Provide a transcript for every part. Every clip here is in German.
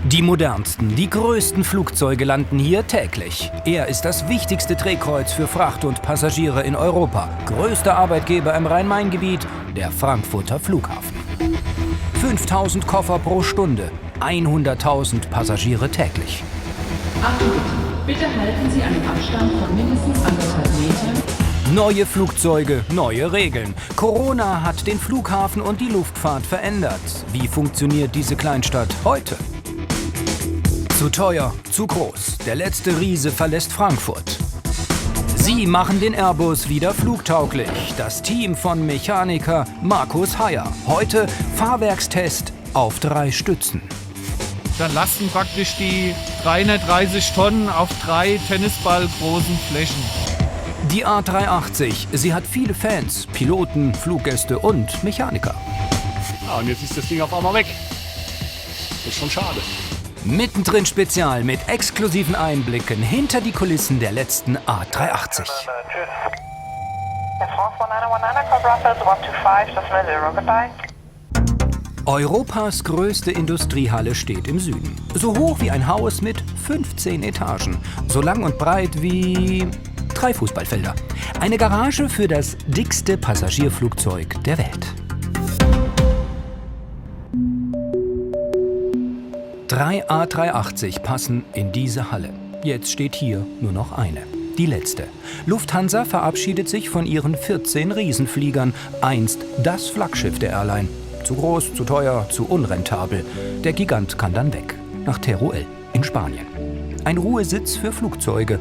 Die modernsten, die größten Flugzeuge landen hier täglich. Er ist das wichtigste Drehkreuz für Fracht und Passagiere in Europa. Größter Arbeitgeber im Rhein-Main-Gebiet, der Frankfurter Flughafen. 5000 Koffer pro Stunde, 100.000 Passagiere täglich. Achtung bitte, bitte halten Sie einen Abstand von mindestens 1,5 Metern. Neue Flugzeuge, neue Regeln. Corona hat den Flughafen und die Luftfahrt verändert. Wie funktioniert diese Kleinstadt heute? Zu teuer, zu groß. Der letzte Riese verlässt Frankfurt. Sie machen den Airbus wieder flugtauglich. Das Team von Mechaniker Markus Heyer. Heute Fahrwerkstest auf 3 Stützen. Da lasten praktisch die 330 Tonnen auf 3 tennisballgroßen Flächen. Die A380, sie hat viele Fans, Piloten, Fluggäste und Mechaniker. Ja, und jetzt ist das Ding auf einmal weg. Das ist schon schade. Mittendrin Spezial mit exklusiven Einblicken hinter die Kulissen der letzten A380. Europas größte Industriehalle steht im Süden. So hoch wie ein Haus mit 15 Etagen. So lang und breit wie 3 Fußballfelder. Eine Garage für das dickste Passagierflugzeug der Welt. 3 A380 passen in diese Halle. Jetzt steht hier nur noch eine. Die letzte. Lufthansa verabschiedet sich von ihren 14 Riesenfliegern. Einst das Flaggschiff der Airline. Zu groß, zu teuer, zu unrentabel. Der Gigant kann dann weg. Nach Teruel in Spanien. Ein Ruhesitz für Flugzeuge.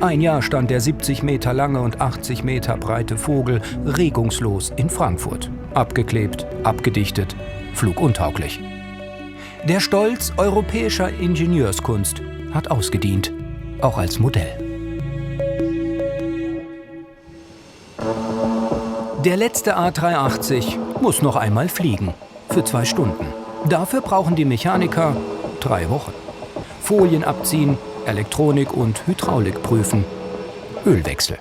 Ein Jahr stand der 70 Meter lange und 80 Meter breite Vogel regungslos in Frankfurt. Abgeklebt, abgedichtet, fluguntauglich. Der Stolz europäischer Ingenieurskunst hat ausgedient, auch als Modell. Der letzte A380 muss noch einmal fliegen, für 2 Stunden. Dafür brauchen die Mechaniker 3 Wochen. Folien abziehen, Elektronik und Hydraulik prüfen, Ölwechsel.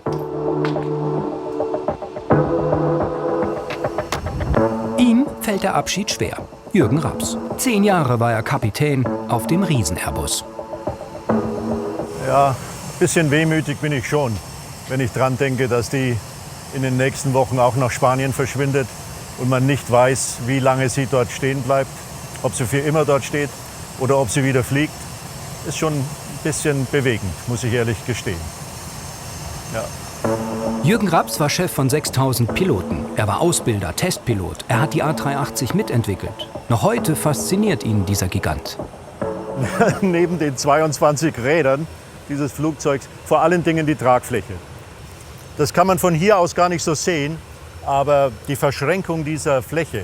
Ihm fällt der Abschied schwer. Jürgen Raps. 10 Jahre war er Kapitän auf dem Riesen-Airbus. Ja, ein bisschen wehmütig bin ich schon, wenn ich dran denke, dass die in den nächsten Wochen auch nach Spanien verschwindet und man nicht weiß, wie lange sie dort stehen bleibt, ob sie für immer dort steht oder ob sie wieder fliegt. Ist schon ein bisschen bewegend, muss ich ehrlich gestehen. Ja. Jürgen Raps war Chef von 6000 Piloten. Er war Ausbilder, Testpilot. Er hat die A380 mitentwickelt. Noch heute fasziniert ihn dieser Gigant. Neben den 22 Rädern dieses Flugzeugs vor allen Dingen die Tragfläche. Das kann man von hier aus gar nicht so sehen, aber die Verschränkung dieser Fläche,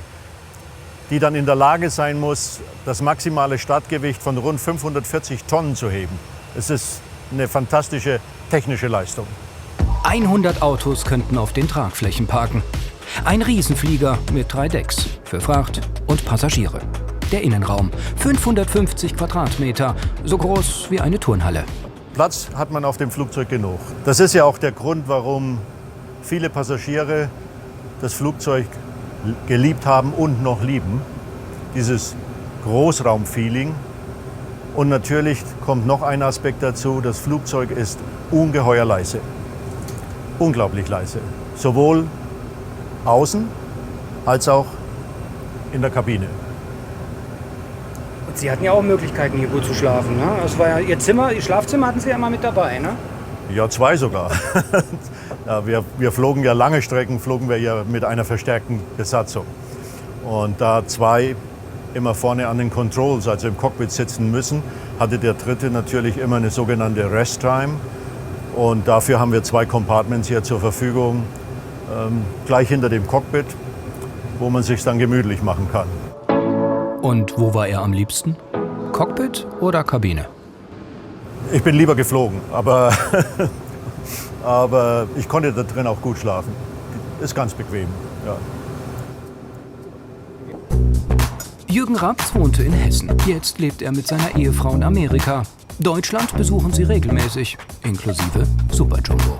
die dann in der Lage sein muss, das maximale Startgewicht von rund 540 Tonnen zu heben, es ist eine fantastische technische Leistung. 100 Autos könnten auf den Tragflächen parken. Ein Riesenflieger mit 3 Decks für Fracht und Passagiere. Der Innenraum 550 Quadratmeter, so groß wie eine Turnhalle. Platz hat man auf dem Flugzeug genug. Das ist ja auch der Grund, warum viele Passagiere das Flugzeug geliebt haben und noch lieben. Dieses Großraumfeeling. Und natürlich kommt noch ein Aspekt dazu, das Flugzeug ist ungeheuer leise. Unglaublich leise. Sowohl außen als auch in der Kabine. Und Sie hatten ja auch Möglichkeiten, hier gut zu schlafen, ne? Das war ja Ihr Zimmer, Ihr Schlafzimmer hatten Sie ja immer mit dabei, ne? Ja, 2 sogar. Ja, wir flogen ja lange Strecken, flogen wir ja mit einer verstärkten Besatzung. Und da 2 immer vorne an den Controls, also im Cockpit sitzen müssen, hatte der 3. natürlich immer eine sogenannte Rest Time. Und dafür haben wir 2 Compartments hier zur Verfügung, gleich hinter dem Cockpit, wo man sich dann gemütlich machen kann. Und wo war er am liebsten? Cockpit oder Kabine? Ich bin lieber geflogen, aber ich konnte da drin auch gut schlafen. Ist ganz bequem. Ja. Jürgen Raps wohnte in Hessen. Jetzt lebt er mit seiner Ehefrau in Amerika. Deutschland besuchen sie regelmäßig, inklusive Super Jumbo.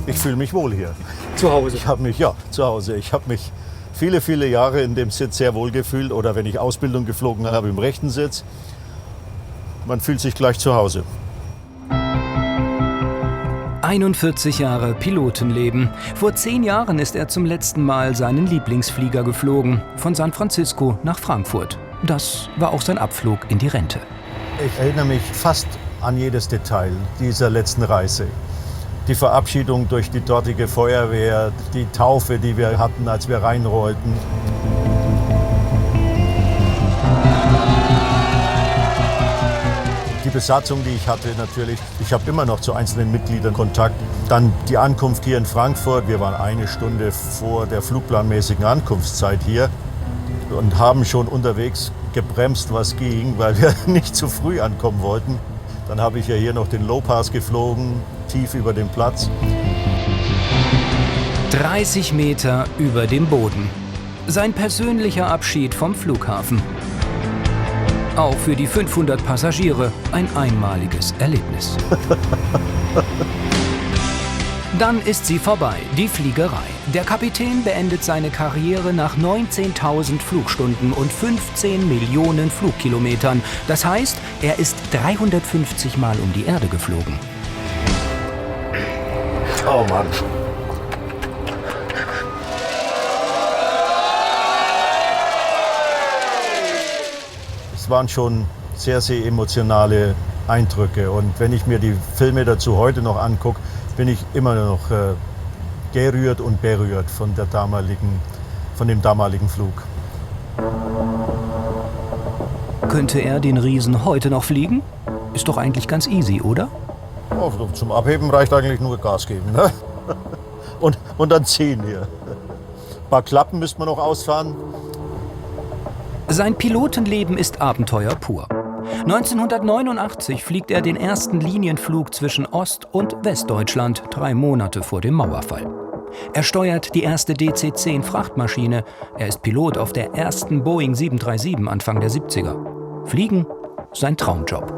Ich fühle mich wohl hier. Zu Hause. Ich habe mich, ja, zu Hause. Ich habe mich viele, viele Jahre in dem Sitz sehr wohl gefühlt. Oder wenn ich Ausbildung geflogen habe, im rechten Sitz. Man fühlt sich gleich zu Hause. 41 Jahre Pilotenleben. Vor 10 Jahren ist er zum letzten Mal seinen Lieblingsflieger geflogen. Von San Francisco nach Frankfurt. Das war auch sein Abflug in die Rente. Ich erinnere mich fast an jedes Detail dieser letzten Reise. Die Verabschiedung durch die dortige Feuerwehr, die Taufe, die wir hatten, als wir reinrollten. Die Besatzung, die ich hatte natürlich. Ich habe immer noch zu einzelnen Mitgliedern Kontakt. Dann die Ankunft hier in Frankfurt. Wir waren 1 Stunde vor der flugplanmäßigen Ankunftszeit hier und haben schon unterwegs gebremst, was ging, weil wir nicht zu früh ankommen wollten. Dann habe ich ja hier noch den Low Pass geflogen, tief über dem Platz. 30 Meter über dem Boden. Sein persönlicher Abschied vom Flughafen. Auch für die 500 Passagiere ein einmaliges Erlebnis. Dann ist sie vorbei, die Fliegerei. Der Kapitän beendet seine Karriere nach 19.000 Flugstunden und 15 Millionen Flugkilometern. Das heißt, er ist 350 Mal um die Erde geflogen. Oh Mann. Es waren schon sehr, sehr emotionale Eindrücke. Und wenn ich mir die Filme dazu heute noch angucke, bin ich immer noch gerührt und berührt von dem damaligen Flug. Könnte er den Riesen heute noch fliegen? Ist doch eigentlich ganz easy, oder? Oh, zum Abheben reicht eigentlich nur Gas geben. Ne? Und dann ziehen hier. Ein paar Klappen müsste man noch ausfahren. Sein Pilotenleben ist Abenteuer pur. 1989 fliegt er den ersten Linienflug zwischen Ost- und Westdeutschland, 3 Monate vor dem Mauerfall. Er steuert die erste DC-10 Frachtmaschine. Er ist Pilot auf der ersten Boeing 737 Anfang der 70er. Fliegen, sein Traumjob.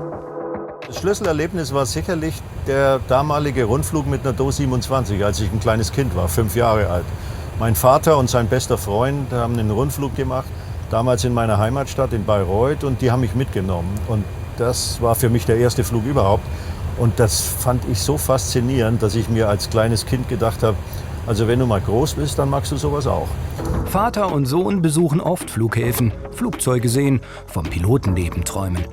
Das Schlüsselerlebnis war sicherlich der damalige Rundflug mit einer Do 27, als ich ein kleines Kind war, 5 Jahre alt. Mein Vater und sein bester Freund haben einen Rundflug gemacht, damals in meiner Heimatstadt in Bayreuth, und die haben mich mitgenommen. Und das war für mich der erste Flug überhaupt. Und das fand ich so faszinierend, dass ich mir als kleines Kind gedacht habe, also wenn du mal groß bist, dann magst du sowas auch. Vater und Sohn besuchen oft Flughäfen, Flugzeuge sehen, vom Pilotenleben träumen.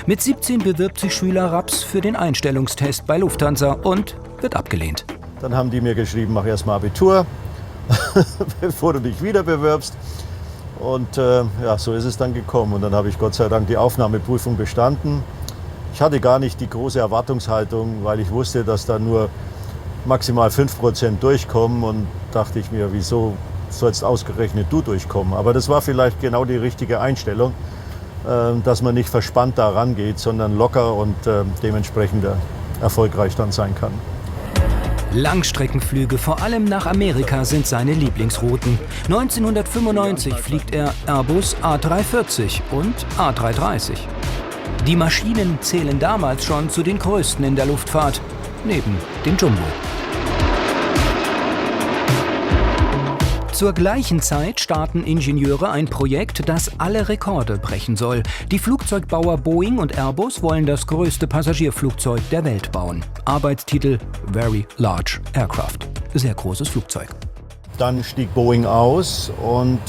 Mit 17 bewirbt sich Schüler Raps für den Einstellungstest bei Lufthansa und wird abgelehnt. Dann haben die mir geschrieben, mach erst mal Abitur, bevor du dich wieder bewirbst. Und ja, so ist es dann gekommen. Und dann habe ich Gott sei Dank die Aufnahmeprüfung bestanden. Ich hatte gar nicht die große Erwartungshaltung, weil ich wusste, dass da nur maximal 5% durchkommen. Und dachte ich mir, wieso sollst ausgerechnet du durchkommen? Aber das war vielleicht genau die richtige Einstellung, dass man nicht verspannt da rangeht, sondern locker und dementsprechend erfolgreich dann sein kann. Langstreckenflüge, vor allem nach Amerika, sind seine Lieblingsrouten. 1995 fliegt er Airbus A340 und A330. Die Maschinen zählen damals schon zu den größten in der Luftfahrt, neben dem Jumbo. Zur gleichen Zeit starten Ingenieure ein Projekt, das alle Rekorde brechen soll. Die Flugzeugbauer Boeing und Airbus wollen das größte Passagierflugzeug der Welt bauen. Arbeitstitel Very Large Aircraft. Sehr großes Flugzeug. Dann stieg Boeing aus und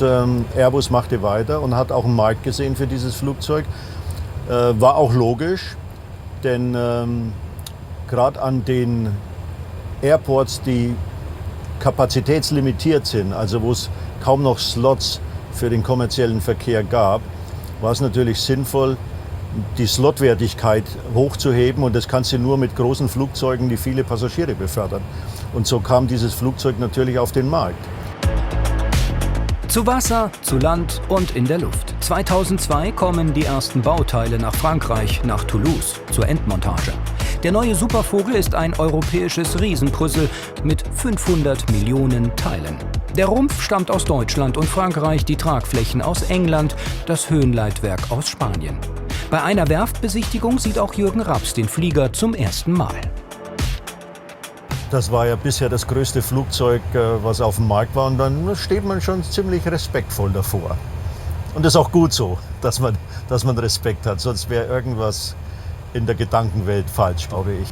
Airbus machte weiter und hat auch einen Markt gesehen für dieses Flugzeug. War auch logisch, denn gerade an den Airports, die kapazitätslimitiert sind, also wo es kaum noch Slots für den kommerziellen Verkehr gab, war es natürlich sinnvoll, die Slotwertigkeit hochzuheben, und das kannst du nur mit großen Flugzeugen, die viele Passagiere befördern. Und so kam dieses Flugzeug natürlich auf den Markt. Zu Wasser, zu Land und in der Luft. 2002 kommen die ersten Bauteile nach Frankreich, nach Toulouse, zur Endmontage. Der neue Supervogel ist ein europäisches Riesenpuzzle mit 500 Millionen Teilen. Der Rumpf stammt aus Deutschland und Frankreich, die Tragflächen aus England, das Höhenleitwerk aus Spanien. Bei einer Werftbesichtigung sieht auch Jürgen Raps den Flieger zum ersten Mal. Das war ja bisher das größte Flugzeug, was auf dem Markt war. Und dann steht man schon ziemlich respektvoll davor. Und das ist auch gut so, dass man Respekt hat. Sonst wäre irgendwas in der Gedankenwelt falsch, glaube ich.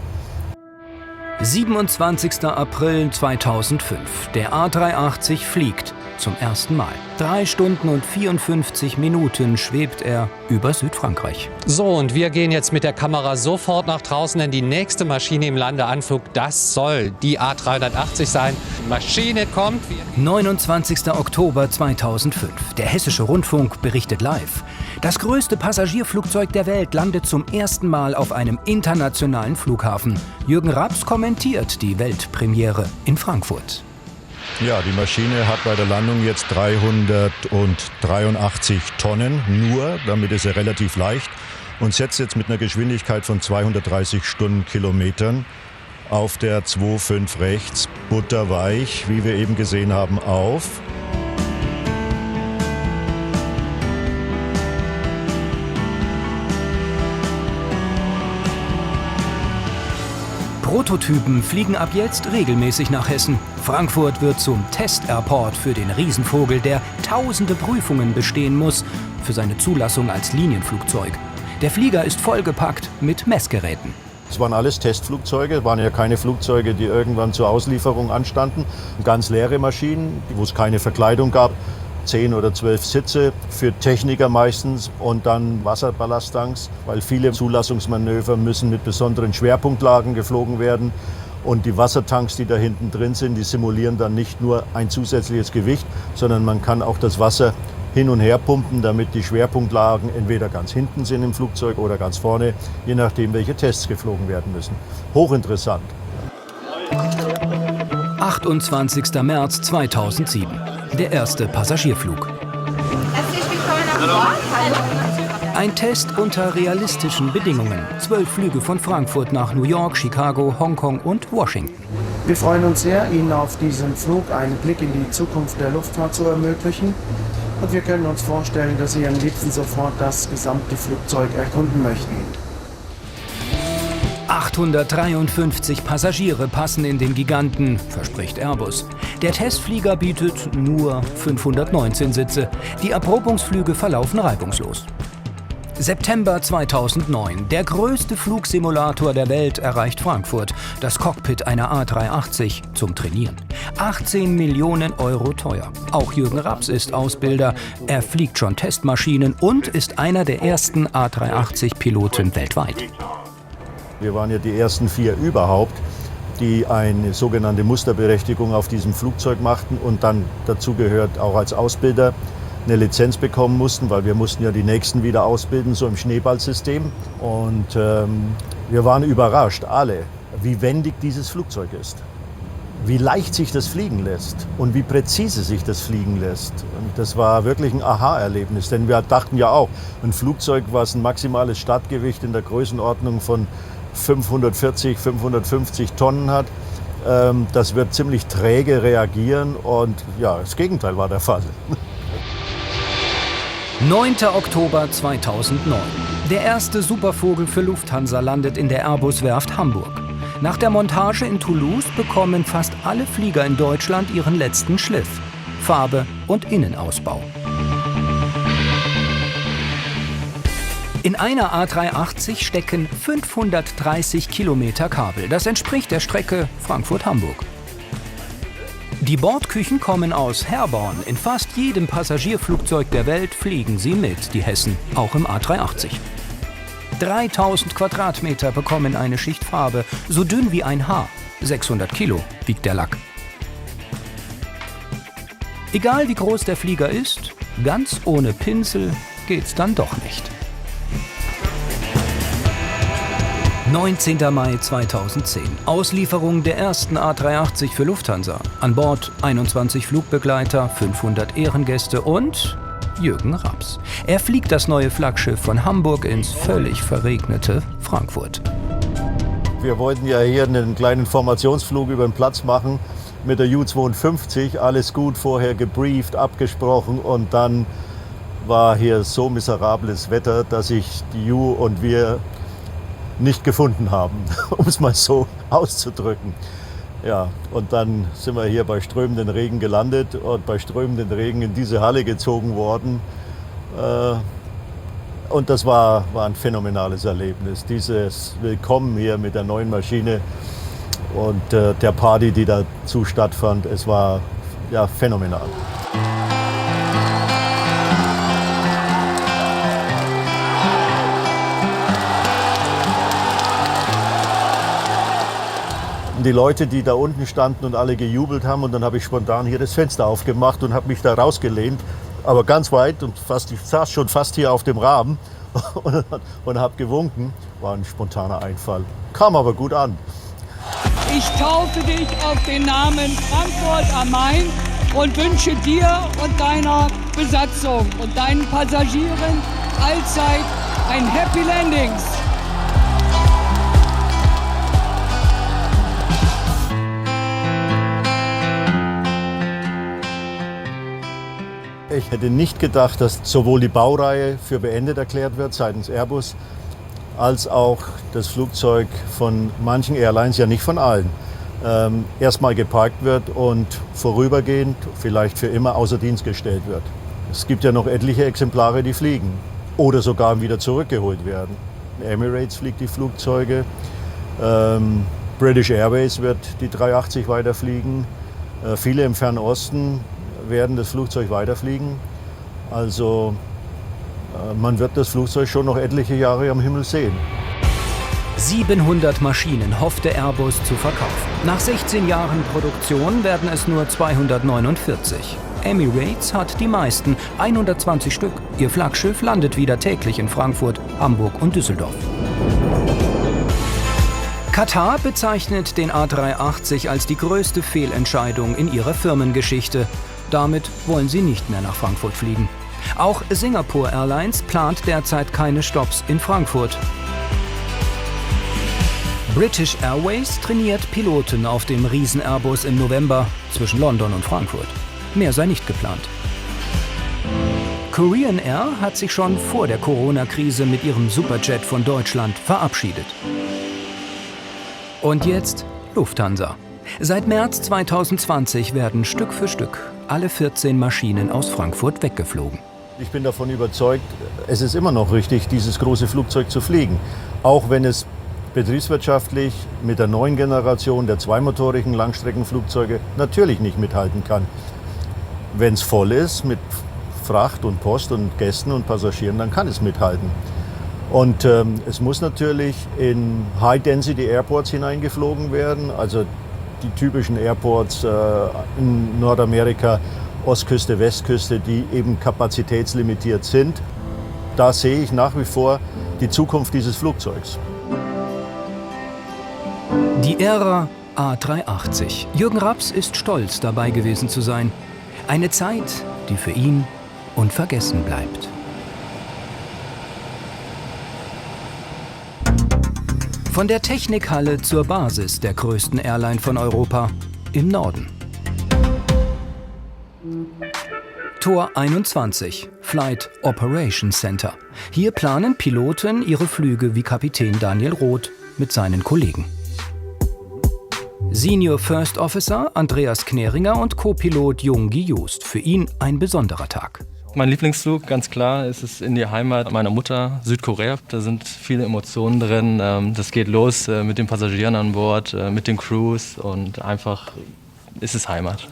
27. April 2005. Der A380 fliegt zum ersten Mal. 3 Stunden und 54 Minuten schwebt er über Südfrankreich. So, und wir gehen jetzt mit der Kamera sofort nach draußen, denn die nächste Maschine im Landeanflug, das soll die A380 sein. Die Maschine kommt. 29. Oktober 2005. Der Hessische Rundfunk berichtet live. Das größte Passagierflugzeug der Welt landet zum ersten Mal auf einem internationalen Flughafen. Jürgen Raps kommentiert die Weltpremiere in Frankfurt. Ja, die Maschine hat bei der Landung jetzt 383 Tonnen nur, damit ist sie relativ leicht und setzt jetzt mit einer Geschwindigkeit von 230 Stundenkilometern auf der 25 rechts butterweich, wie wir eben gesehen haben, auf. Prototypen fliegen ab jetzt regelmäßig nach Hessen. Frankfurt wird zum Test-Airport für den Riesenvogel, der tausende Prüfungen bestehen muss für seine Zulassung als Linienflugzeug. Der Flieger ist vollgepackt mit Messgeräten. Es waren alles Testflugzeuge, waren ja keine Flugzeuge, die irgendwann zur Auslieferung anstanden. Ganz leere Maschinen, wo es keine Verkleidung gab. 10 oder 12 Sitze für Techniker meistens und dann Wasserballasttanks, weil viele Zulassungsmanöver müssen mit besonderen Schwerpunktlagen geflogen werden. Und die Wassertanks, die da hinten drin sind, die simulieren dann nicht nur ein zusätzliches Gewicht, sondern man kann auch das Wasser hin und her pumpen, damit die Schwerpunktlagen entweder ganz hinten sind im Flugzeug oder ganz vorne, je nachdem, welche Tests geflogen werden müssen. Hochinteressant. 28. März 2007. Der erste Passagierflug. Herzlich willkommen an Bord. Hallo. Ein Test unter realistischen Bedingungen. 12 Flüge von Frankfurt nach New York, Chicago, Hongkong und Washington. Wir freuen uns sehr, Ihnen auf diesem Flug einen Blick in die Zukunft der Luftfahrt zu ermöglichen. Und wir können uns vorstellen, dass Sie am liebsten sofort das gesamte Flugzeug erkunden möchten. 853 Passagiere passen in den Giganten, verspricht Airbus. Der Testflieger bietet nur 519 Sitze. Die Erprobungsflüge verlaufen reibungslos. September 2009. Der größte Flugsimulator der Welt erreicht Frankfurt. Das Cockpit einer A380 zum Trainieren. 18 Millionen Euro teuer. Auch Jürgen Raps ist Ausbilder. Er fliegt schon Testmaschinen und ist einer der ersten A380-Piloten weltweit. Wir waren ja die ersten 4 überhaupt, die eine sogenannte Musterberechtigung auf diesem Flugzeug machten und dann dazu gehört auch als Ausbilder eine Lizenz bekommen mussten, weil wir mussten ja die Nächsten wieder ausbilden, so im Schneeballsystem. Und wir waren überrascht, alle, wie wendig dieses Flugzeug ist. Wie leicht sich das fliegen lässt und wie präzise sich das fliegen lässt. Und das war wirklich ein Aha-Erlebnis, denn wir dachten ja auch, ein Flugzeug, was ein maximales Startgewicht in der Größenordnung von 540, 550 Tonnen hat, das wird ziemlich träge reagieren und ja, das Gegenteil war der Fall. 9. Oktober 2009. Der erste Supervogel für Lufthansa landet in der Airbus-Werft Hamburg. Nach der Montage in Toulouse bekommen fast alle Flieger in Deutschland ihren letzten Schliff. Farbe und Innenausbau. In einer A380 stecken 530 Kilometer Kabel. Das entspricht der Strecke Frankfurt-Hamburg. Die Bordküchen kommen aus Herborn. In fast jedem Passagierflugzeug der Welt fliegen sie mit, die Hessen, auch im A380. 3000 Quadratmeter bekommen eine Schicht Farbe, so dünn wie ein Haar. 600 Kilo wiegt der Lack. Egal wie groß der Flieger ist, ganz ohne Pinsel geht's dann doch nicht. 19. Mai 2010. Auslieferung der ersten A380 für Lufthansa. An Bord 21 Flugbegleiter, 500 Ehrengäste und Jürgen Raps. Er fliegt das neue Flaggschiff von Hamburg ins völlig verregnete Frankfurt. Wir wollten ja hier einen kleinen Formationsflug über den Platz machen mit der Ju-52. Alles gut, vorher gebrieft, abgesprochen und dann war hier so miserables Wetter, dass sich die Ju und wir nicht gefunden haben, um es mal so auszudrücken. Ja, und dann sind wir hier bei strömenden Regen gelandet und bei strömenden Regen in diese Halle gezogen worden. Und das war ein phänomenales Erlebnis. Dieses Willkommen hier mit der neuen Maschine und der Party, die dazu stattfand, es war ja phänomenal. Die Leute, die da unten standen und alle gejubelt haben, und dann habe ich spontan hier das Fenster aufgemacht und habe mich da rausgelehnt, aber ganz weit und ich saß schon fast hier auf dem Rahmen und habe gewunken. War ein spontaner Einfall, kam aber gut an. Ich taufe dich auf den Namen Frankfurt am Main und wünsche dir und deiner Besatzung und deinen Passagieren allzeit ein Happy Landings. Ich hätte nicht gedacht, dass sowohl die Baureihe für beendet erklärt wird seitens Airbus, als auch das Flugzeug von manchen Airlines, ja nicht von allen, erstmal geparkt wird und vorübergehend, vielleicht für immer, außer Dienst gestellt wird. Es gibt ja noch etliche Exemplare, die fliegen oder sogar wieder zurückgeholt werden. Emirates fliegt die Flugzeuge, British Airways wird die 380 weiterfliegen, viele im Fernen Osten werden das Flugzeug weiterfliegen. Also man wird das Flugzeug schon noch etliche Jahre am Himmel sehen. 700 Maschinen hoffte Airbus zu verkaufen. Nach 16 Jahren Produktion werden es nur 249. Emirates hat die meisten, 120 Stück. Ihr Flaggschiff landet wieder täglich in Frankfurt, Hamburg und Düsseldorf. Katar bezeichnet den A380 als die größte Fehlentscheidung in ihrer Firmengeschichte. Damit wollen sie nicht mehr nach Frankfurt fliegen. Auch Singapore Airlines plant derzeit keine Stopps in Frankfurt. British Airways trainiert Piloten auf dem Riesen-Airbus im November zwischen London und Frankfurt. Mehr sei nicht geplant. Korean Air hat sich schon vor der Corona-Krise mit ihrem Superjet von Deutschland verabschiedet. Und jetzt Lufthansa. Seit März 2020 werden Stück für Stück alle 14 Maschinen aus Frankfurt weggeflogen. Ich bin davon überzeugt, es ist immer noch richtig, dieses große Flugzeug zu fliegen. Auch wenn es betriebswirtschaftlich mit der neuen Generation der zweimotorigen Langstreckenflugzeuge natürlich nicht mithalten kann. Wenn es voll ist mit Fracht und Post und Gästen und Passagieren, dann kann es mithalten. Und es muss natürlich in High-Density-Airports hineingeflogen werden, also die typischen Airports in Nordamerika, Ostküste, Westküste, die eben kapazitätslimitiert sind. Da sehe ich nach wie vor die Zukunft dieses Flugzeugs. Die Ära A380. Jürgen Raps ist stolz, dabei gewesen zu sein. Eine Zeit, die für ihn unvergessen bleibt. Von der Technikhalle zur Basis der größten Airline von Europa im Norden. Tor 21, Flight Operations Center. Hier planen Piloten ihre Flüge wie Kapitän Daniel Roth mit seinen Kollegen. Senior First Officer Andreas Kneringer und Co-Pilot Jung-Gi Just. Für ihn ein besonderer Tag. Mein Lieblingsflug, ganz klar, ist es in die Heimat meiner Mutter, Südkorea. Da sind viele Emotionen drin. Das geht los mit den Passagieren an Bord, mit den Crews und einfach ist es Heimat.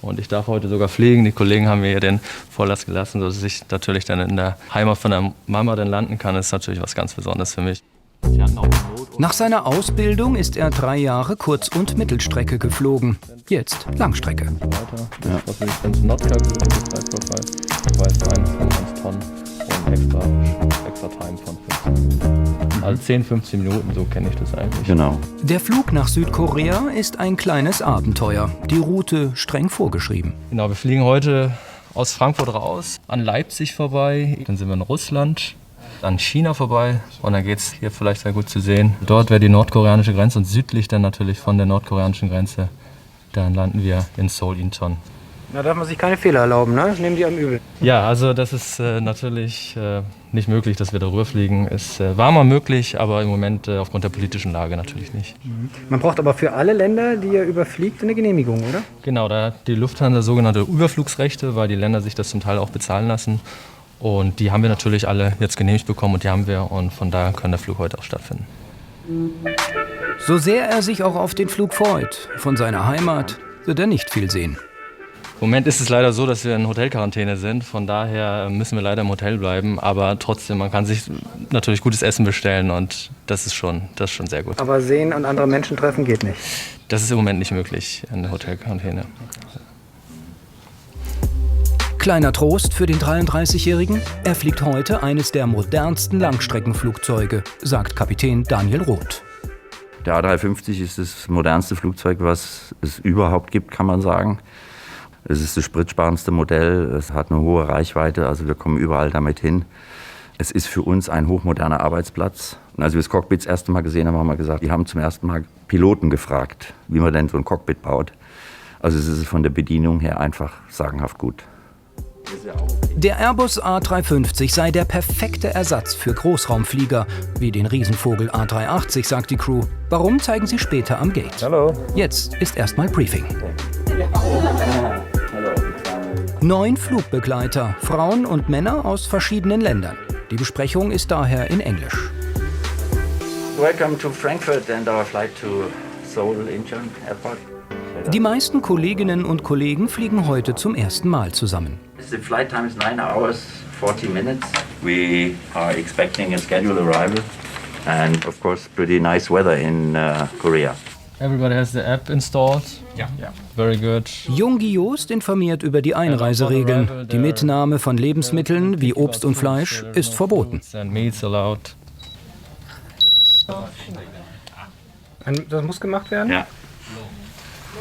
Und ich darf heute sogar fliegen. Die Kollegen haben mir hier den Vorlass gelassen, sodass ich natürlich dann in der Heimat von der Mama dann landen kann. Das ist natürlich was ganz Besonderes für mich. Nach seiner Ausbildung ist er 3 Jahre Kurz- und Mittelstrecke geflogen. Jetzt Langstrecke. Ja. Was will ich denn? Tonnen und extra Time von 15 Minuten. Also 10, 15 Minuten, so kenne ich das eigentlich. Genau. Der Flug nach Südkorea ist ein kleines Abenteuer. Die Route streng vorgeschrieben. Genau, wir fliegen heute aus Frankfurt raus, an Leipzig vorbei, dann sind wir in Russland, an China vorbei und dann geht es hier vielleicht sehr gut zu sehen. Dort wäre die nordkoreanische Grenze und südlich dann natürlich von der nordkoreanischen Grenze, dann landen wir in Seoul, Incheon. Da darf man sich keine Fehler erlauben, ne? Nehmen die am übel. Ja, also das ist natürlich nicht möglich, dass wir darüber fliegen. Es war mal möglich, aber im Moment aufgrund der politischen Lage natürlich nicht. Man braucht aber für alle Länder, die ihr überfliegt, eine Genehmigung, oder? Genau, da hat die Lufthansa sogenannte Überflugsrechte, weil die Länder sich das zum Teil auch bezahlen lassen. Und die haben wir natürlich alle jetzt genehmigt bekommen und die haben wir. Und von daher kann der Flug heute auch stattfinden. So sehr er sich auch auf den Flug freut, von seiner Heimat wird er nicht viel sehen. Im Moment ist es leider so, dass wir in Hotelquarantäne sind. Von daher müssen wir leider im Hotel bleiben. Aber trotzdem, man kann sich natürlich gutes Essen bestellen und das ist schon sehr gut. Aber sehen und andere Menschen treffen geht nicht. Das ist im Moment nicht möglich in der Hotelquarantäne. Kleiner Trost für den 33-Jährigen, er fliegt heute eines der modernsten Langstreckenflugzeuge, sagt Kapitän Daniel Roth. Der A350 ist das modernste Flugzeug, was es überhaupt gibt, kann man sagen. Es ist das spritsparendste Modell, es hat eine hohe Reichweite, also wir kommen überall damit hin. Es ist für uns ein hochmoderner Arbeitsplatz. Und als wir das Cockpit das erste Mal gesehen haben, haben wir gesagt, wir haben zum ersten Mal Piloten gefragt, wie man denn so ein Cockpit baut. Also es ist von der Bedienung her einfach sagenhaft gut. Der Airbus A350 sei der perfekte Ersatz für Großraumflieger, wie den Riesenvogel A380, sagt die Crew. Warum, zeigen sie später am Gate. Hallo. Jetzt ist erstmal Briefing. 9 Flugbegleiter, Frauen und Männer aus verschiedenen Ländern. Die Besprechung ist daher in Englisch. Welcome to Frankfurt and our flight to Seoul Incheon Airport. Die meisten Kolleginnen und Kollegen fliegen heute zum ersten Mal zusammen. The flight time is 9 hours, 40 minutes. We are expecting a scheduled arrival and of course pretty nice weather in Korea. Everybody has the app installed. Ja. Very good. Jungi Joost informiert über die Einreiseregeln. Die Mitnahme von Lebensmitteln wie Obst und Fleisch ist verboten. Das muss gemacht werden? Ja.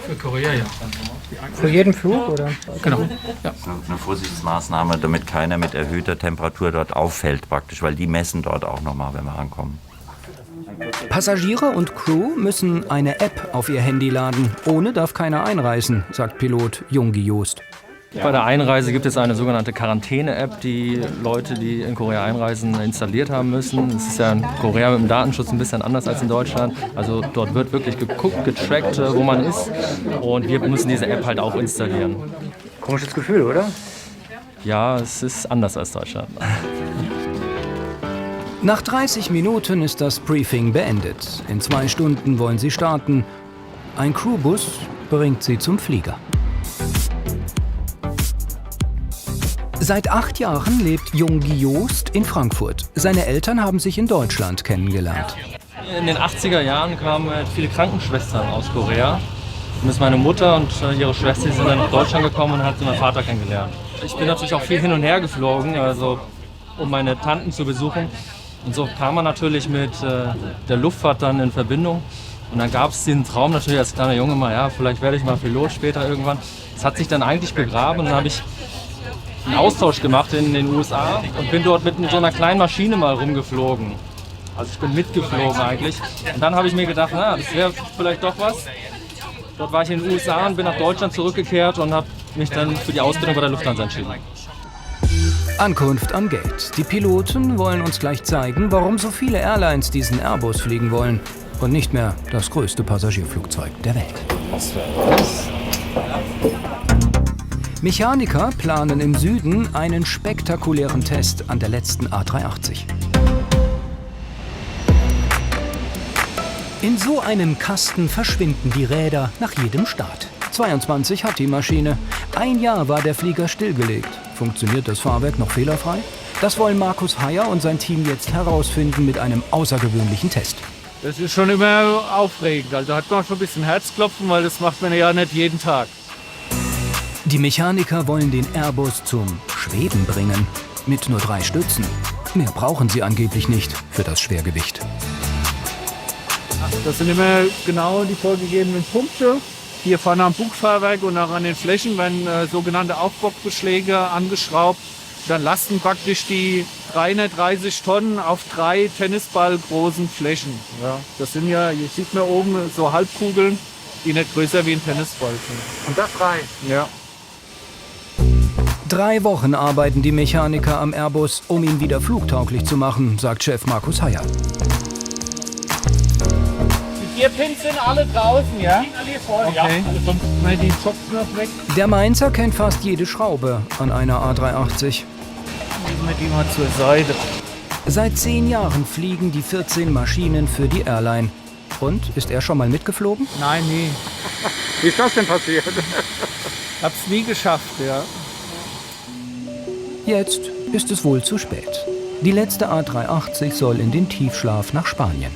Für Korea, ja. Für jeden Flug, oder? Genau. Ja. Eine Vorsichtsmaßnahme, damit keiner mit erhöhter Temperatur dort auffällt praktisch, weil die messen dort auch nochmal, wenn wir ankommen. Passagiere und Crew müssen eine App auf ihr Handy laden. Ohne darf keiner einreisen, sagt Pilot Jungi Joost. Bei der Einreise gibt es eine sogenannte Quarantäne-App, die Leute, die in Korea einreisen, installiert haben müssen. Es ist ja in Korea mit dem Datenschutz ein bisschen anders als in Deutschland. Also dort wird wirklich geguckt, getrackt, wo man ist. Und wir müssen diese App halt auch installieren. Komisches Gefühl, oder? Ja, es ist anders als Deutschland. Nach 30 Minuten ist das Briefing beendet. In 2 Stunden wollen sie starten. Ein Crewbus bringt sie zum Flieger. Seit 8 Jahren lebt Jungi Joost in Frankfurt. Seine Eltern haben sich in Deutschland kennengelernt. In den 80er Jahren kamen viele Krankenschwestern aus Korea. Und ist meine Mutter und ihre Schwester sind dann nach Deutschland gekommen und hat meinen Vater kennengelernt. Ich bin natürlich auch viel hin und her geflogen, also um meine Tanten zu besuchen. Und so kam man natürlich mit der Luftfahrt dann in Verbindung. Und dann gab es den Traum natürlich als kleiner Junge mal, ja, vielleicht werde ich mal Pilot später irgendwann. Das hat sich dann eigentlich begraben und dann habe ich einen Austausch gemacht in den USA und bin dort mit so einer kleinen Maschine mal rumgeflogen. Also ich bin mitgeflogen eigentlich. Und dann habe ich mir gedacht, na, das wäre vielleicht doch was. Dort war ich in den USA und bin nach Deutschland zurückgekehrt und habe mich dann für die Ausbildung bei der Lufthansa entschieden. Ankunft am Gate. Die Piloten wollen uns gleich zeigen, warum so viele Airlines diesen Airbus fliegen wollen und nicht mehr das größte Passagierflugzeug der Welt. Mechaniker planen im Süden einen spektakulären Test an der letzten A380. In so einem Kasten verschwinden die Räder nach jedem Start. 22 hat die Maschine. 1 Jahr war der Flieger stillgelegt. Funktioniert das Fahrwerk noch fehlerfrei? Das wollen Markus Heyer und sein Team jetzt herausfinden mit einem außergewöhnlichen Test. Das ist schon immer aufregend. Also hat man schon ein bisschen Herzklopfen, weil das macht man ja nicht jeden Tag. Die Mechaniker wollen den Airbus zum Schweben bringen. Mit nur 3 Stützen. Mehr brauchen sie angeblich nicht für das Schwergewicht. Das sind immer genau die vorgegebenen Punkte. Hier vorne am Bugfahrwerk und auch an den Flächen werden sogenannte Aufbockbeschläge angeschraubt. Dann lasten praktisch die 330 Tonnen auf 3 tennisballgroßen Flächen. Ja, das sind ja, hier sieht man oben so Halbkugeln, die nicht größer wie ein Tennisball sind. Und das frei? Ja. 3 Wochen arbeiten die Mechaniker am Airbus, um ihn wieder flugtauglich zu machen, sagt Chef Markus Heyer. Die Gearpins sind alle draußen, ja? Okay. Die zupfen noch weg. Der Mainzer kennt fast jede Schraube an einer A380. Nehmen wir die mal zur Seite. Seit 10 Jahren fliegen die 14 Maschinen für die Airline. Und, ist er schon mal mitgeflogen? Nein, nie. Wie ist das denn passiert? Hab's nie geschafft, ja. Jetzt ist es wohl zu spät. Die letzte A380 soll in den Tiefschlaf nach Spanien.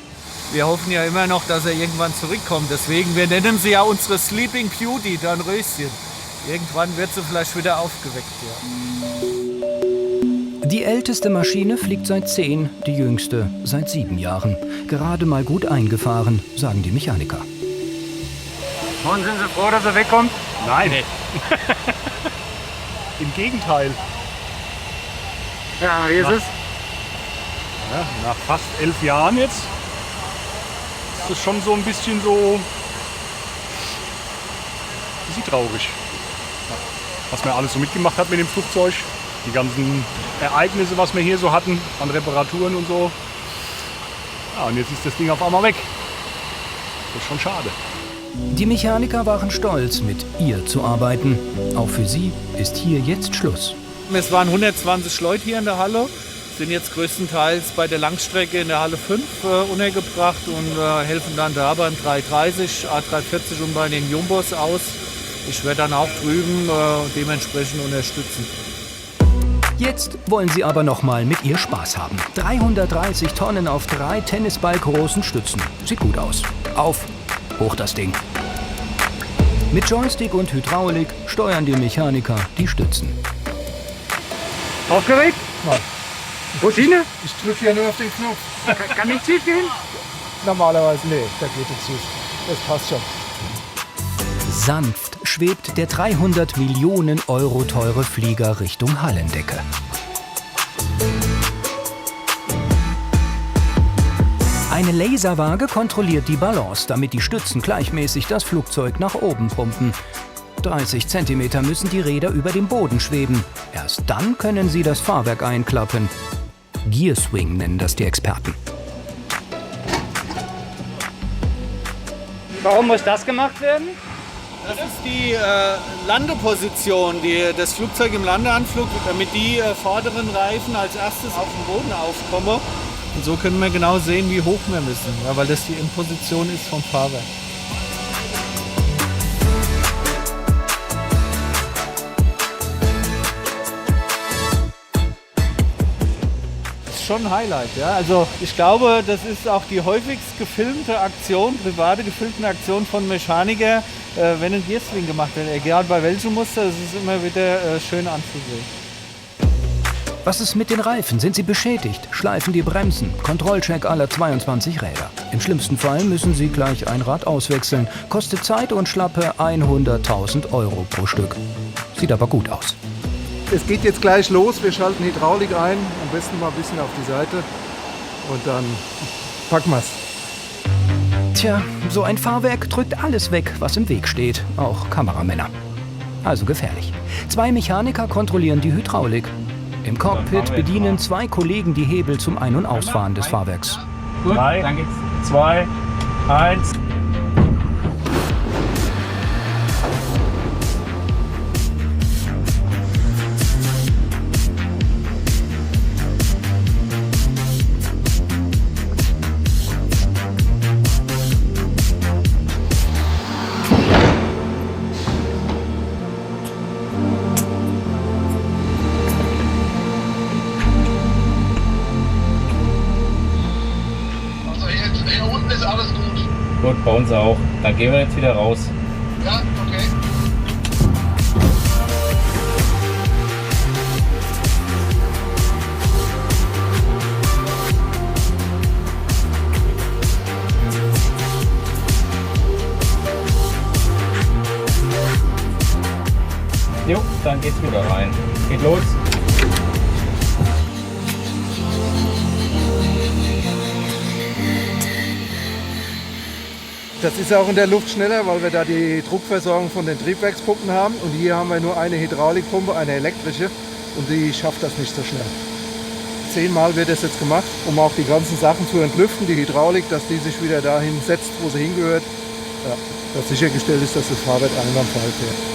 Wir hoffen ja immer noch, dass er irgendwann zurückkommt. Deswegen, wir nennen sie ja unsere Sleeping Beauty, Dornröschen. Irgendwann wird sie vielleicht wieder aufgeweckt, ja. Die älteste Maschine fliegt seit 10, die jüngste seit 7 Jahren. Gerade mal gut eingefahren, sagen die Mechaniker. Und sind Sie froh, dass er wegkommt? Nein. Im Gegenteil. Ja, wie ist es? Ja, nach fast 11 Jahren jetzt ist es schon so ein bisschen traurig. Was man alles so mitgemacht hat mit dem Flugzeug. Die ganzen Ereignisse, was wir hier so hatten, an Reparaturen und so. Ja, und jetzt ist das Ding auf einmal weg. Das ist schon schade. Die Mechaniker waren stolz, mit ihr zu arbeiten. Auch für sie ist hier jetzt Schluss. Es waren 120 Leute hier in der Halle, sind jetzt größtenteils bei der Langstrecke in der Halle 5 untergebracht und helfen dann da beim 330, A340 und bei den Jumbos aus. Ich werde dann auch drüben dementsprechend unterstützen. Jetzt wollen sie aber noch mal mit ihr Spaß haben. 330 Tonnen auf 3 tennisballgroßen Stützen. Sieht gut aus. Auf, hoch das Ding. Mit Joystick und Hydraulik steuern die Mechaniker die Stützen. Aufgeregt? Nein. Routine? Ich drücke ja nur auf den Knopf. Kann nicht schief gehen? Normalerweise, nee, da geht es schief. Das passt schon. Sanft schwebt der 300 Millionen Euro teure Flieger Richtung Hallendecke. Eine Laserwaage kontrolliert die Balance, damit die Stützen gleichmäßig das Flugzeug nach oben pumpen. 30 Zentimeter müssen die Räder über dem Boden schweben. Erst dann können sie das Fahrwerk einklappen. Gearswing nennen das die Experten. Warum muss das gemacht werden? Das ist die Landeposition, das Flugzeug im Landeanflug, damit die vorderen Reifen als erstes auf den Boden aufkommen. Und so können wir genau sehen, wie hoch wir müssen, ja, weil das die Endposition ist vom Fahrwerk. Das ist schon ein Highlight, ja. Also ich glaube, das ist auch die häufigst gefilmte Aktion, private gefilmte Aktion von Mechanikern, wenn ein Gearswing gemacht wird. Egal bei welchem Muster, es ist immer wieder schön anzusehen. Was ist mit den Reifen? Sind sie beschädigt? Schleifen die Bremsen? Kontrollcheck aller 22 Räder. Im schlimmsten Fall müssen sie gleich ein Rad auswechseln. Kostet Zeit und schlappe 100.000 Euro pro Stück. Sieht aber gut aus. Es geht jetzt gleich los. Wir schalten Hydraulik ein. Am besten mal ein bisschen auf die Seite. Und dann packen wir's. Tja, so ein Fahrwerk drückt alles weg, was im Weg steht. Auch Kameramänner. Also gefährlich. 2 Mechaniker kontrollieren die Hydraulik. Im Cockpit bedienen 2 Kollegen die Hebel zum Ein- und Ausfahren des Fahrwerks. Gut, 3, 2, 1. Gut, bei uns auch. Dann gehen wir jetzt wieder raus. Ja, okay. Jo, dann geht's wieder rein. Geht los. Das ist auch in der Luft schneller, weil wir da die Druckversorgung von den Triebwerkspumpen haben. Und hier haben wir nur eine Hydraulikpumpe, eine elektrische. Und die schafft das nicht so schnell. 10-mal wird das jetzt gemacht, um auch die ganzen Sachen zu entlüften, die Hydraulik, dass die sich wieder dahin setzt, wo sie hingehört. Ja, dass sichergestellt ist, dass das Fahrrad einwandfrei fährt.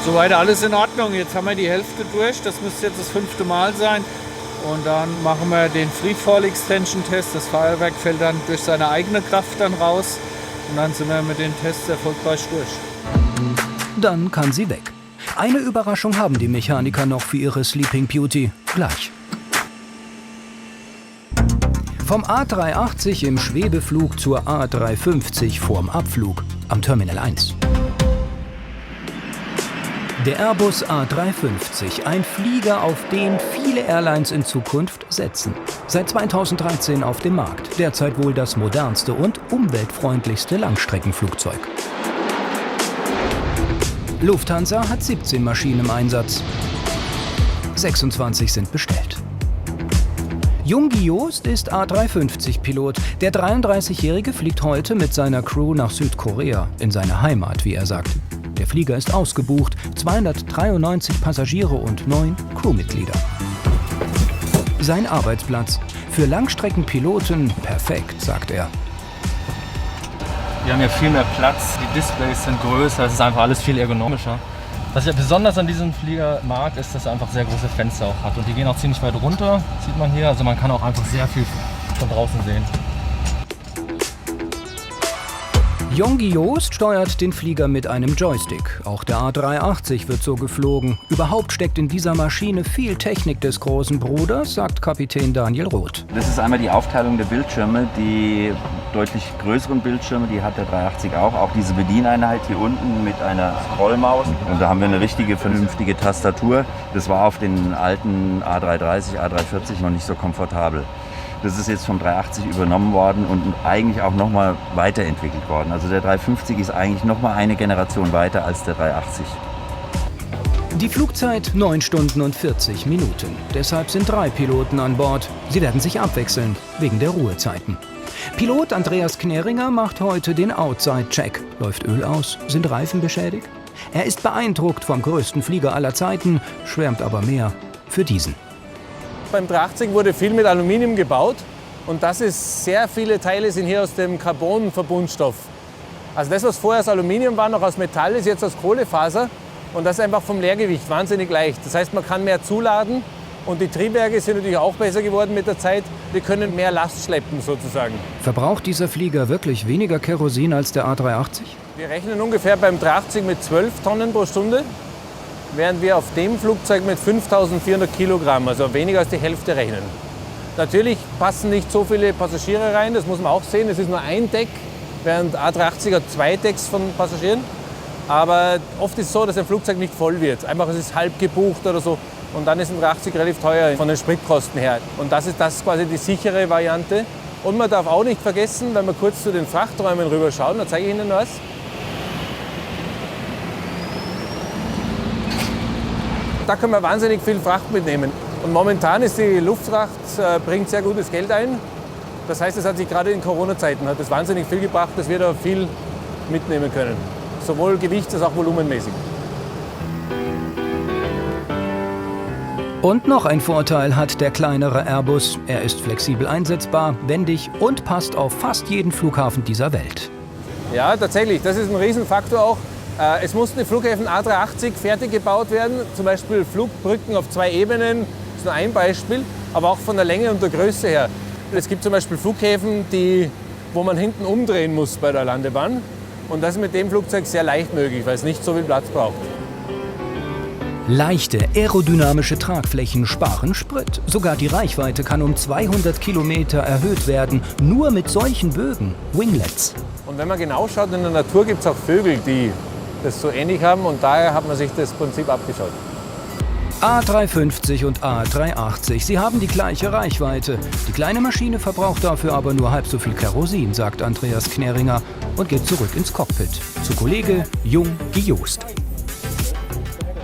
Soweit alles in Ordnung. Jetzt haben wir die Hälfte durch. Das müsste jetzt das 5. Mal sein. Und dann machen wir den Freefall Extension Test. Das Fahrwerk fällt dann durch seine eigene Kraft dann raus. Und dann sind wir mit den Tests erfolgreich durch. Dann kann sie weg. Eine Überraschung haben die Mechaniker noch für ihre Sleeping Beauty. Gleich. Vom A380 im Schwebeflug zur A350 vorm Abflug am Terminal 1. Der Airbus A350, ein Flieger, auf den viele Airlines in Zukunft setzen. Seit 2013 auf dem Markt, derzeit wohl das modernste und umweltfreundlichste Langstreckenflugzeug. Lufthansa hat 17 Maschinen im Einsatz. 26 sind bestellt. Jungi Joost ist A350-Pilot. Der 33-Jährige fliegt heute mit seiner Crew nach Südkorea, in seine Heimat, wie er sagt. Der Flieger ist ausgebucht, 293 Passagiere und 9 Crewmitglieder. Sein Arbeitsplatz. Für Langstreckenpiloten perfekt, sagt er. Wir haben hier viel mehr Platz, die Displays sind größer, es ist einfach alles viel ergonomischer. Was ich besonders an diesem Flieger mag, ist, dass er einfach sehr große Fenster auch hat. Und die gehen auch ziemlich weit runter, sieht man hier. Also man kann auch einfach sehr viel von draußen sehen. Jungi Joost steuert den Flieger mit einem Joystick. Auch der A380 wird so geflogen. Überhaupt steckt in dieser Maschine viel Technik des großen Bruders, sagt Kapitän Daniel Roth. Das ist einmal die Aufteilung der Bildschirme. Die deutlich größeren Bildschirme, die hat der 380 auch. Auch diese Bedieneinheit hier unten mit einer Scrollmaus. Und da haben wir eine richtige, vernünftige Tastatur. Das war auf den alten A330, A340 noch nicht so komfortabel. Das ist jetzt vom 380 übernommen worden und eigentlich auch nochmal weiterentwickelt worden. Also der 350 ist eigentlich nochmal eine Generation weiter als der 380. Die Flugzeit 9 Stunden und 40 Minuten. Deshalb sind 3 Piloten an Bord. Sie werden sich abwechseln, wegen der Ruhezeiten. Pilot Andreas Kneringer macht heute den Outside-Check. Läuft Öl aus? Sind Reifen beschädigt? Er ist beeindruckt vom größten Flieger aller Zeiten, schwärmt aber mehr für diesen. Beim 380 wurde viel mit Aluminium gebaut und sehr viele Teile sind hier aus dem Carbon-Verbundstoff. Also das, was vorher aus Aluminium war, noch aus Metall, ist jetzt aus Kohlefaser und das ist einfach vom Leergewicht wahnsinnig leicht. Das heißt, man kann mehr zuladen und die Triebwerke sind natürlich auch besser geworden mit der Zeit. Wir können mehr Last schleppen sozusagen. Verbraucht dieser Flieger wirklich weniger Kerosin als der A380? Wir rechnen ungefähr beim 380 mit 12 Tonnen pro Stunde. Während wir auf dem Flugzeug mit 5.400 Kilogramm, also weniger als die Hälfte rechnen. Natürlich passen nicht so viele Passagiere rein, das muss man auch sehen. Es ist nur ein Deck, während A380 hat 2 Decks von Passagieren. Aber oft ist es so, dass ein Flugzeug nicht voll wird. Einfach, es ist halb gebucht oder so. Und dann ist ein 380 relativ teuer von den Spritkosten her. Und das ist quasi die sichere Variante. Und man darf auch nicht vergessen, wenn wir kurz zu den Frachträumen rüberschauen, da zeige ich Ihnen was. Da können wir wahnsinnig viel Fracht mitnehmen. Und momentan ist die Luftfracht, bringt sehr gutes Geld ein. Das heißt, es hat sich gerade in Corona-Zeiten hat es wahnsinnig viel gebracht, dass wir da viel mitnehmen können. Sowohl gewichts- als auch volumenmäßig. Und noch ein Vorteil hat der kleinere Airbus. Er ist flexibel einsetzbar, wendig und passt auf fast jeden Flughafen dieser Welt. Ja, tatsächlich. Das ist ein Riesenfaktor auch. Es mussten die Flughäfen A380 fertig gebaut werden, zum Beispiel Flugbrücken auf 2 Ebenen, das ist nur ein Beispiel, aber auch von der Länge und der Größe her. Es gibt zum Beispiel Flughäfen, wo man hinten umdrehen muss bei der Landebahn und das ist mit dem Flugzeug sehr leicht möglich, weil es nicht so viel Platz braucht. Leichte, aerodynamische Tragflächen sparen Sprit. Sogar die Reichweite kann um 200 Kilometer erhöht werden, nur mit solchen Bögen, Winglets. Und wenn man genau schaut, in der Natur gibt es auch Vögel, die das so ähnlich haben und daher hat man sich das Prinzip abgeschaut. A350 und A380, sie haben die gleiche Reichweite. Die kleine Maschine verbraucht dafür aber nur halb so viel Kerosin, sagt Andreas Kneringer und geht zurück ins Cockpit. Zu Kollege Jung Giost.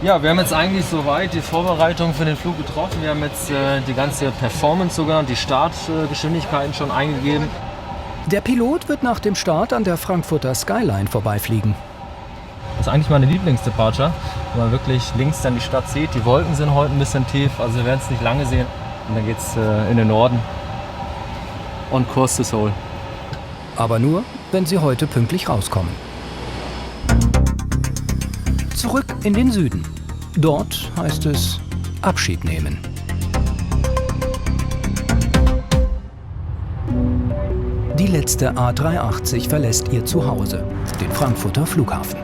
Ja, wir haben jetzt eigentlich soweit die Vorbereitung für den Flug getroffen. Wir haben jetzt die ganze Performance sogar, die Startgeschwindigkeiten schon eingegeben. Der Pilot wird nach dem Start an der Frankfurter Skyline vorbeifliegen. Das ist eigentlich meine Lieblingsdeparture, wenn man wirklich links dann die Stadt sieht. Die Wolken sind heute ein bisschen tief, also wir werden es nicht lange sehen. Und dann geht es in den Norden und Kurs to Seoul. Aber nur, wenn sie heute pünktlich rauskommen. Zurück in den Süden. Dort heißt es Abschied nehmen. Die letzte A380 verlässt ihr Zuhause, den Frankfurter Flughafen.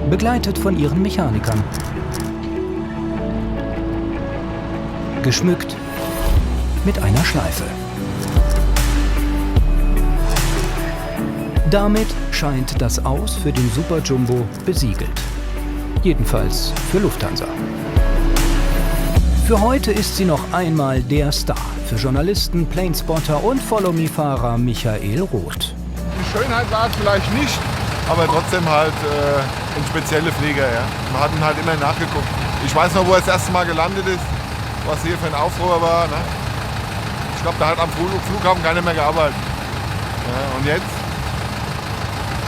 Begleitet von ihren Mechanikern. Geschmückt mit einer Schleife. Damit scheint das Aus für den Super Jumbo besiegelt. Jedenfalls für Lufthansa. Für heute ist sie noch einmal der Star. Für Journalisten, Planespotter und Follow-Me-Fahrer Michael Roth. Die Schönheit war es vielleicht nicht, aber trotzdem halt ein spezieller Flieger. Ja. Man hat ihn halt immer nachgeguckt. Ich weiß noch, wo er das erste Mal gelandet ist, was hier für ein Aufruhr war. Ne? Ich glaube, da hat am Flughafen keiner mehr gearbeitet. Ja, und jetzt?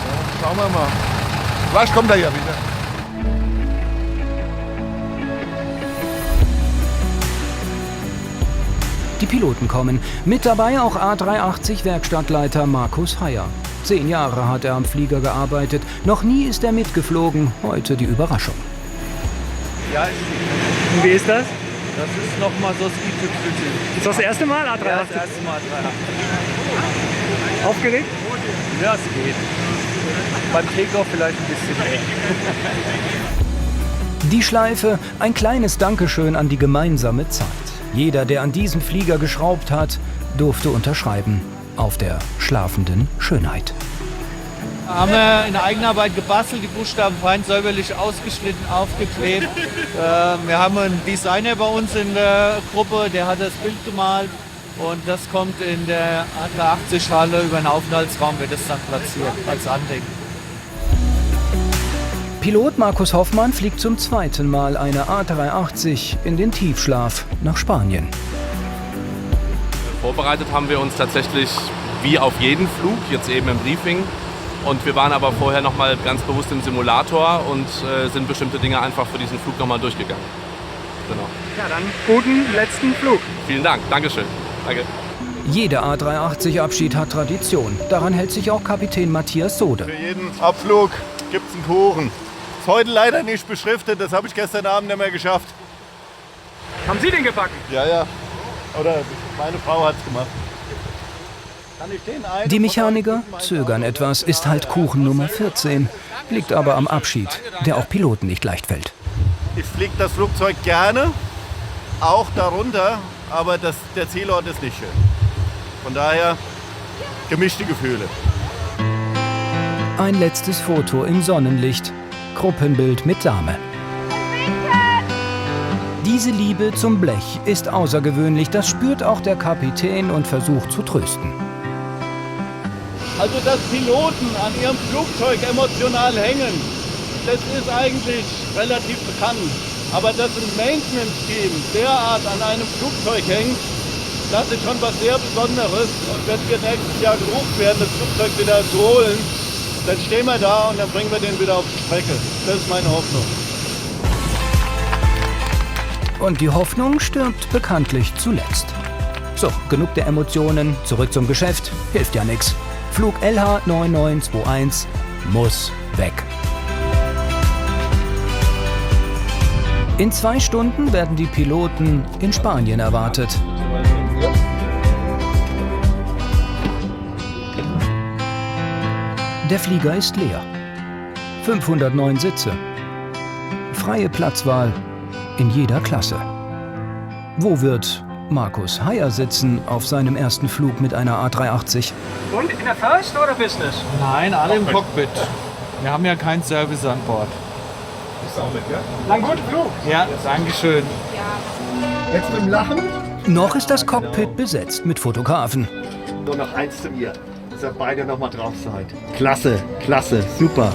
Ja, schauen wir mal. Vielleicht kommt er ja wieder. Die Piloten kommen. Mit dabei auch A380-Werkstattleiter Markus Heyer. 10 Jahre hat er am Flieger gearbeitet. Noch nie ist er mitgeflogen. Heute die Überraschung. Ja, Und wie ist das? das ist nochmal so das i-Tüpfelchen. Ist das erste Mal A380? Ja, das erste Mal A380. Aufgeregt? Ja, es geht. Beim Takeoff vielleicht ein bisschen mehr. Die Schleife, ein kleines Dankeschön an die gemeinsame Zeit. Jeder, der an diesem Flieger geschraubt hat, durfte unterschreiben auf der schlafenden Schönheit. Haben wir in Eigenarbeit gebastelt, die Buchstaben fein säuberlich ausgeschnitten, aufgeklebt. Wir haben einen Designer bei uns in der Gruppe, der hat das Bild gemalt und das kommt in der A380-Halle über einen Aufenthaltsraum, wird das dann platziert als Andenken. Pilot Markus Hoffmann fliegt zum zweiten Mal eine A380 in den Tiefschlaf nach Spanien. Vorbereitet haben wir uns tatsächlich wie auf jeden Flug, jetzt eben im Briefing. Und wir waren aber vorher noch mal ganz bewusst im Simulator und sind bestimmte Dinge einfach für diesen Flug noch mal durchgegangen. Genau. Ja, dann guten letzten Flug. Vielen Dank, Dankeschön. Danke. Jeder A380-Abschied hat Tradition. Daran hält sich auch Kapitän Matthias Sode. Für jeden Abflug gibt es einen Kuchen. Ist heute leider nicht beschriftet, das habe ich gestern Abend nicht mehr geschafft. Haben Sie den gebacken? Ja, ja. Oder meine Frau hat es gemacht. Kann ich den einen Die Mechaniker zögern etwas, ist halt Kuchen Nummer 14. Liegt aber am Abschied, der auch Piloten nicht leicht fällt. Ich fliege das Flugzeug gerne, auch darunter, aber der Zielort ist nicht schön. Von daher gemischte Gefühle. Ein letztes Foto im Sonnenlicht. Gruppenbild mit Dame. Diese Liebe zum Blech ist außergewöhnlich. Das spürt auch der Kapitän und versucht zu trösten. Also, dass Piloten an ihrem Flugzeug emotional hängen, das ist eigentlich relativ bekannt. Aber dass ein Maintenance-Team derart an einem Flugzeug hängt, das ist schon was sehr Besonderes. Und wenn wir nächstes Jahr gerufen werden, das Flugzeug wieder zu holen, dann stehen wir da und dann bringen wir den wieder auf die Strecke. Das ist meine Hoffnung. Und die Hoffnung stirbt bekanntlich zuletzt. So, genug der Emotionen, zurück zum Geschäft, hilft ja nichts. Flug LH9921 muss weg. In 2 Stunden werden die Piloten in Spanien erwartet. Der Flieger ist leer. 509 Sitze. Freie Platzwahl in jeder Klasse. Wo wird Markus Heyer sitzen auf seinem ersten Flug mit einer A380? Und in der First oder Business? Nein, alle im Cockpit. Wir haben ja keinen Service an Bord. Einen guten Flug. Ja, dankeschön. Jetzt mit dem Lachen. Noch ist das Cockpit besetzt mit Fotografen. Nur noch eins zu mir, dass ihr beide noch mal drauf seid. Klasse, klasse, super.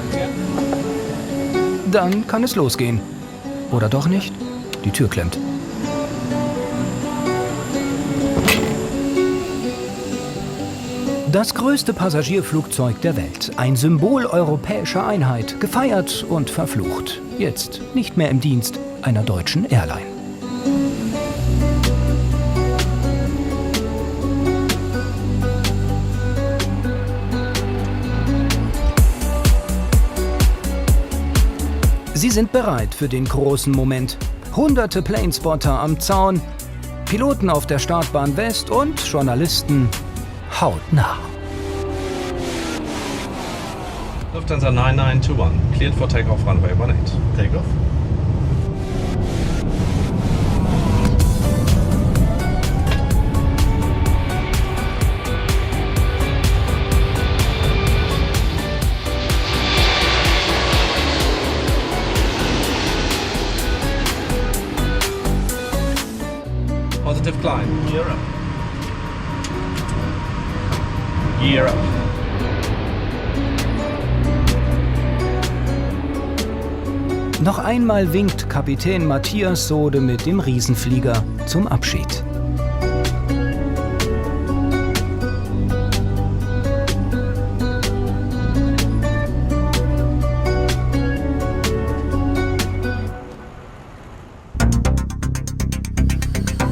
Dann kann es losgehen. Oder doch nicht? Die Tür klemmt. Das größte Passagierflugzeug der Welt. Ein Symbol europäischer Einheit. Gefeiert und verflucht. Jetzt nicht mehr im Dienst einer deutschen Airline. Sie sind bereit für den großen Moment. Hunderte Planespotter am Zaun, Piloten auf der Startbahn West und Journalisten hautnah. Lufthansa 9921, cleared for takeoff runway 18. Takeoff. Positive climb. Gear up. Gear up. Noch einmal winkt Kapitän Matthias Sode mit dem Riesenflieger zum Abschied.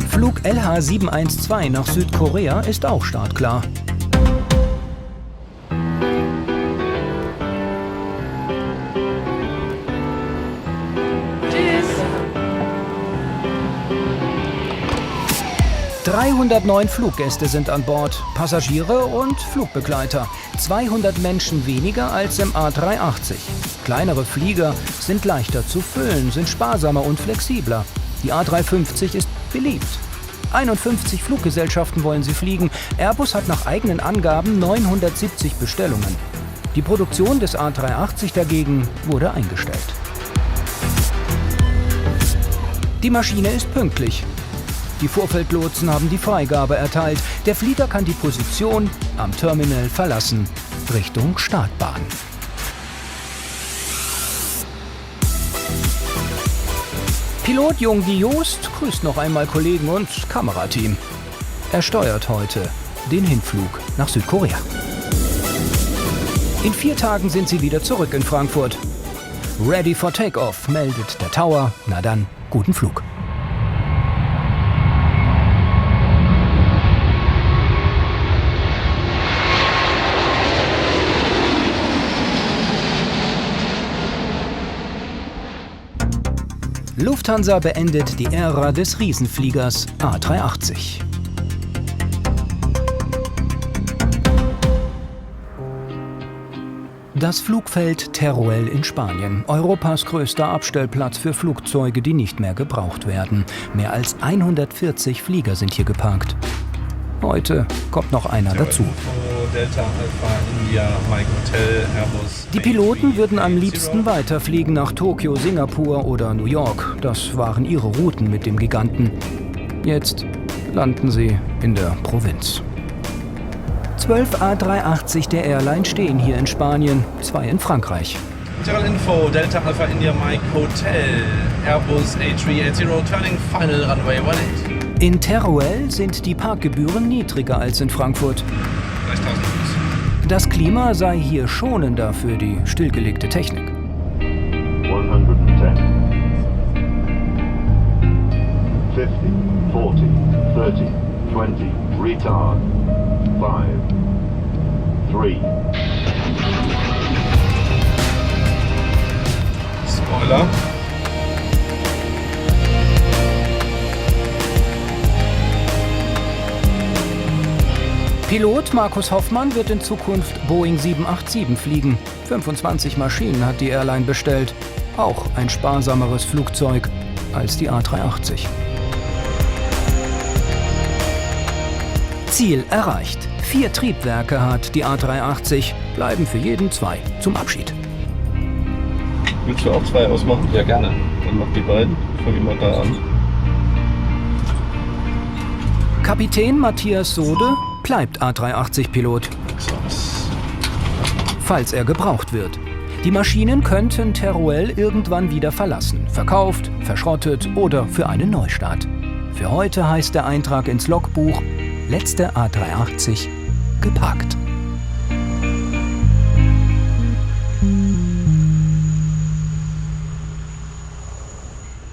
Flug LH712 nach Südkorea ist auch startklar. Tschüss. 309 Fluggäste sind an Bord, Passagiere und Flugbegleiter. 200 Menschen weniger als im A380. Kleinere Flieger sind leichter zu füllen, sind sparsamer und flexibler. Die A350 ist beliebt. 51 Fluggesellschaften wollen sie fliegen. Airbus hat nach eigenen Angaben 970 Bestellungen. Die Produktion des A380 dagegen wurde eingestellt. Die Maschine ist pünktlich. Die Vorfeldlotsen haben die Freigabe erteilt. Der Flieger kann die Position am Terminal verlassen, Richtung Startbahn. Pilot Jung-Di Joost grüßt noch einmal Kollegen und Kamerateam. Er steuert heute den Hinflug nach Südkorea. In 4 Tagen sind sie wieder zurück in Frankfurt. Ready for Takeoff, meldet der Tower. Na dann, guten Flug. Lufthansa beendet die Ära des Riesenfliegers A380. Das Flugfeld Teruel in Spanien. Europas größter Abstellplatz für Flugzeuge, die nicht mehr gebraucht werden. Mehr als 140 Flieger sind hier geparkt. Heute kommt noch einer dazu. Delta Alpha India Mike Hotel Airbus. Die Piloten würden am liebsten weiterfliegen nach Tokio, Singapur oder New York. Das waren ihre Routen mit dem Giganten. Jetzt landen sie in der Provinz. 12 A380 der Airline stehen hier in Spanien, 2 in Frankreich. Terminal Info, Delta Alpha India Mike Hotel, Airbus A380 turning final runway 18. In Teruel sind die Parkgebühren niedriger als in Frankfurt. Das Klima sei hier schonender für die stillgelegte Technik. 110. 50, 40, 30, 20, retard. 5, 3. Spoiler. Pilot Markus Hoffmann wird in Zukunft Boeing 787 fliegen. 25 Maschinen hat die Airline bestellt. Auch ein sparsameres Flugzeug als die A380. Ziel erreicht. 4 Triebwerke hat die A380, bleiben für jeden 2 zum Abschied. Willst du auch 2 ausmachen? Ja, gerne. Dann mach die beiden. Fang immer da an. Kapitän Matthias Sode bleibt A380-Pilot, falls er gebraucht wird. Die Maschinen könnten Teruel irgendwann wieder verlassen, verkauft, verschrottet oder für einen Neustart. Für heute heißt der Eintrag ins Logbuch: letzte A380 geparkt.